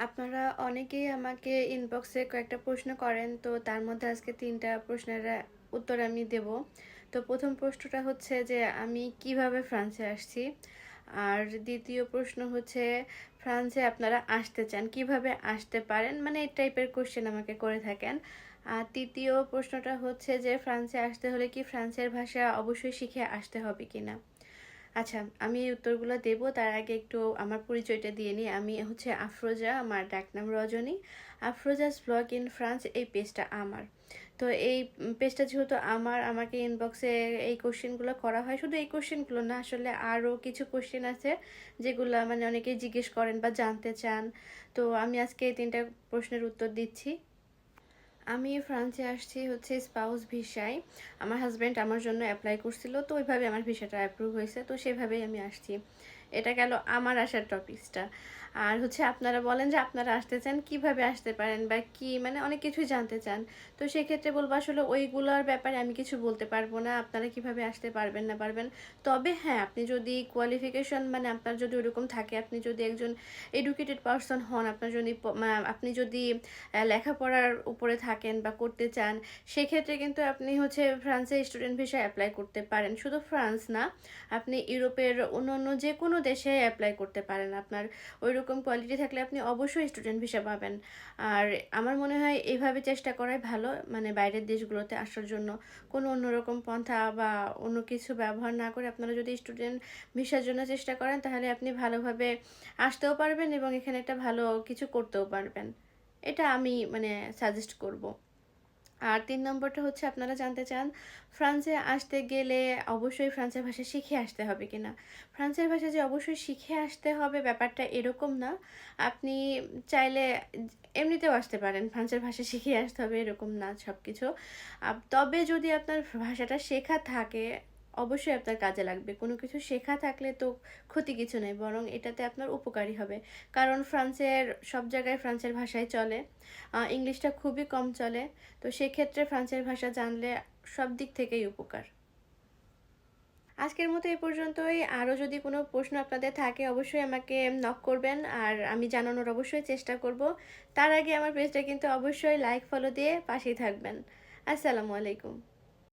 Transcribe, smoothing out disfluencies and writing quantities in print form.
আপনারা অনেকেই আমাকে ইনবক্সে কয়েকটা প্রশ্ন করেন, তো তার মধ্যে আজকে ৩টা প্রশ্নের উত্তর আমি দেব। তো প্রথম প্রশ্নটা হচ্ছে যে আমি কিভাবে ফ্রান্সে আসছি, আর দ্বিতীয় প্রশ্ন হচ্ছে ফ্রান্সে আপনারা আসতে চান কিভাবে আসতে পারেন, মানে এই টাইপের কোশ্চেন আমাকে করে থাকেন। আর তৃতীয় প্রশ্নটা হচ্ছে যে ফ্রান্সে আসতে হলে কি ফ্রান্সের ভাষা অবশ্যই শিখে আসতে হবে কিনা। আচ্ছা, আমি এই উত্তরগুলো দেব তার আগে একটু আমার পরিচয়টা দিয়ে নিই। আমি হচ্ছে আফরোজা, আমার ডাকনাম রজনী। আফরোজাস ব্লগ ইন ফ্রান্স, এই পেজটা আমার। তো এই পেজটা যেহেতু আমাকে ইনবক্সে এই কোশ্চেনগুলো করা হয়, শুধু এই কোশ্চেনগুলো না, আসলে আরও কিছু কোশ্চেন আছে যেগুলো মানে অনেকেই জিজ্ঞেস করেন বা জানতে চান। তো আমি আজকে এই 3টা প্রশ্নের উত্তর দিচ্ছি। আমি ফ্রান্সে আসছি হচ্ছে স্পাউস ভিসায়। আমার হাজব্যান্ড আমার জন্য অ্যাপ্লাই করছিল, তো ওইভাবে আমার ভিসাটা অ্যাপ্রুভ হয়েছে, তো সেভাবেই আমি আসছি। এটা গেল আমার আসার টপিকসটা। আর হচ্ছে আপনারা বলেন যে আপনারা আসতে চান কিভাবে আসতে পারেন বা কি, মানে অনেক কিছুই জানতে চান। তো সেক্ষেত্রে বলবো আসলে ওইগুলোর ব্যাপারে আমি কিছু বলতে পারবো না, আপনারা কিভাবে আসতে পারবেন না পারবেন। তবে হ্যাঁ, আপনি যদি কোয়ালিফিকেশন মানে আপনার যদি ওরকম থাকে, আপনি যদি একজন এডুকেটেড পারসন হন, আপনার যদি আপনি যদি লেখাপড়ার উপরে থাকেন বা করতে চান, সেক্ষেত্রে কিন্তু আপনি হচ্ছে ফ্রান্সে স্টুডেন্ট ভিসা অ্যাপ্লাই করতে পারেন। শুধু ফ্রান্স না, আপনি ইউরোপের অন্য যে কোনো দেশে অ্যাপ্লাই করতে পারেন। আপনার ওই রকম কোয়ালিটি থাকলে আপনি অবশ্যই স্টুডেন্ট ভিসা পাবেন। আর আমার মনে হয় এইভাবে চেষ্টা করাই ভালো, মানে বাইরের দেশগুলোতে আসার জন্য কোনো অন্যরকম পন্থা বা অন্য কিছু ব্যবহার না করে আপনারা যদি স্টুডেন্ট ভিসার জন্য চেষ্টা করেন, তাহলে আপনি ভালোভাবে আসতেও পারবেন এবং এখানে একটা ভালো কিছু করতেও পারবেন। এটা আমি মানে সাজেস্ট করব। আর ৩ নম্বরটা হচ্ছে আপনারা জানতে চান ফ্রান্সে আসতে গেলে অবশ্যই ফ্রান্সের ভাষা শিখে আসতে হবে কিনা। ফ্রান্সের ভাষা যে অবশ্যই শিখে আসতে হবে ব্যাপারটা এরকম না। আপনি চাইলে এমনিতেও আসতে পারেন, ফ্রান্সের ভাষা শিখে আসতে হবে এরকম না সব কিছু। তবে যদি আপনার ভাষাটা শেখা থাকে, অবশ্যই আপনার কাজে লাগবে। কোনো কিছু শেখা থাকলে তো ক্ষতি কিছু নেই, বরং এটাতে আপনার উপকারী হবে। কারণ ফ্রান্সের সব জায়গায় ফ্রান্সের ভাষাই চলে, ইংলিশটা খুবই কম চলে। তো সেক্ষেত্রে ফ্রান্সের ভাষা জানলে সব দিক থেকেই উপকার। আজকের মতো এ পর্যন্তই। আরও যদি কোনো প্রশ্ন আপনাদের থাকে অবশ্যই আমাকে নক করবেন, আর আমি জানানোর অবশ্যই চেষ্টা করব। তার আগে আমার পেজটা কিন্তু অবশ্যই লাইক ফলো দিয়ে পাশেই থাকবেন। আসসালামু আলাইকুম।